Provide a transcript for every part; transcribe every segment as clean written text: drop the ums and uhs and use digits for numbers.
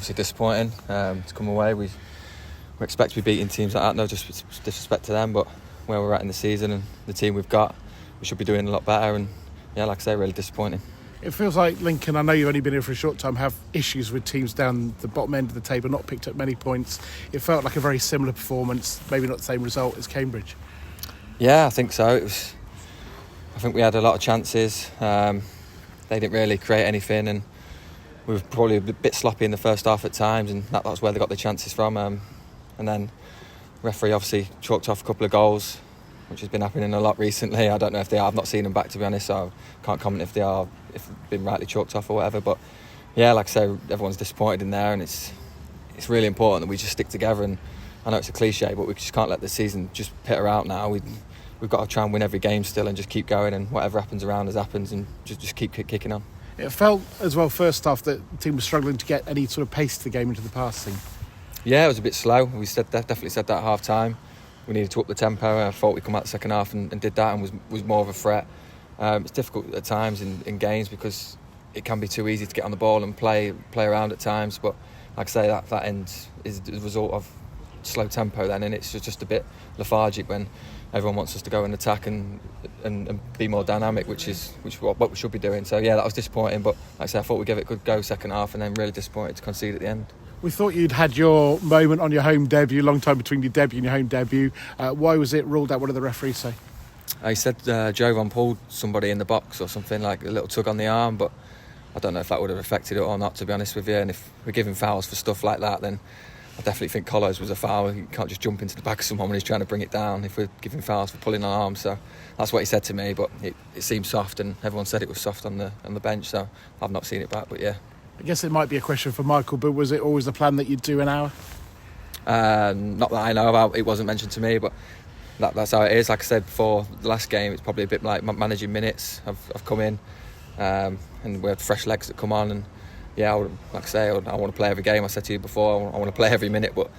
obviously disappointing to come away. We expect to be beating teams like that, no disrespect to them, but where we're at in the season and the team we've got, we should be doing a lot better, and yeah, like I say, really disappointing. It feels like Lincoln, I know you've only been here for a short time, have issues with teams down the bottom end of the table, not picked up many points. It felt like a very similar performance, maybe not the same result as Cambridge. Yeah, I think so. I think we had a lot of chances. They didn't really create anything, and we were probably a bit sloppy in the first half at times, and that's where they got the chances from. And then the referee obviously chalked off a couple of goals, which has been happening a lot recently. I don't know if they are. I've not seen them back, to be honest, so I can't comment if they've been rightly chalked off or whatever. But yeah, like I say, everyone's disappointed in there, and it's really important that we just stick together. And I know it's a cliche, but we just can't let the season just peter out now. We've got to try and win every game still, and just keep going, and whatever happens around us happens, and just keep kicking on. It felt as well first half that the team was struggling to get any sort of pace to the game into the passing. Yeah, it was a bit slow. We definitely said that at half time. We needed to up the tempo. I thought we'd come out the second half and did that, and was more of a threat. It's difficult at times in games because it can be too easy to get on the ball and play around at times. But like I say, that end is the result of slow tempo then, and it's just a bit lethargic when everyone wants us to go and attack and be more dynamic, which what we should be doing. So yeah, that was disappointing. But like I say, I thought we'd give it a good go second half, and then really disappointed to concede at the end. We thought you'd had your moment on your home debut, long time between your debut and your home debut. Why was it ruled out? What did the referee say? He said Jovan pulled somebody in the box or something, like a little tug on the arm, but I don't know if that would have affected it or not, to be honest with you. And if we're giving fouls for stuff like that, then I definitely think Collos was a foul. You can't just jump into the back of someone when he's trying to bring it down if we're giving fouls for pulling an arm. So that's what he said to me, but it seemed soft, and everyone said it was soft on the bench, so I've not seen it back, but yeah. I guess it might be a question for Michael, but was it always the plan that you'd do an hour? Not that I know about. It wasn't mentioned to me, but that's how it is. Like I said before, the last game, it's probably a bit like managing minutes. I've come in, and we had fresh legs that come on, and yeah, like I say, I want to play every game. I said to you before, I want to play every minute, but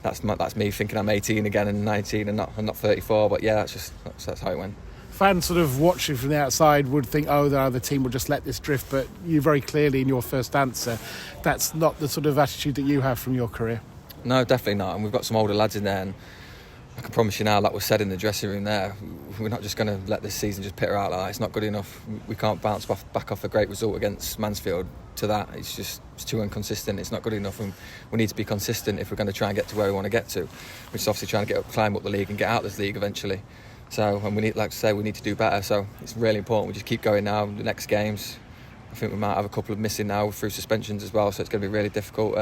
that's me thinking I'm 18 again and 19 and not 34. But yeah, that's how it went. Fans sort of watching from the outside would think, oh, the team will just let this drift, but you very clearly in your first answer, that's not the sort of attitude that you have from your career. No, definitely not, and we've got some older lads in there, and I can promise you now, that was said in the dressing room there, we're not just going to let this season just peter out like that. It's not good enough. We can't bounce back off a great result against Mansfield to that. It's too inconsistent. It's not good enough, and we need to be consistent if we're going to try and get to where we want to get to, which is obviously trying to climb up the league and get out of this league eventually. So, and we need, like I say, we need to do better. So it's really important we just keep going now. The next games, I think we might have a couple of missing now through suspensions as well. So it's going to be really difficult.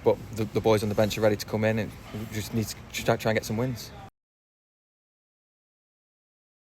But the boys on the bench are ready to come in, and we just need to try and get some wins.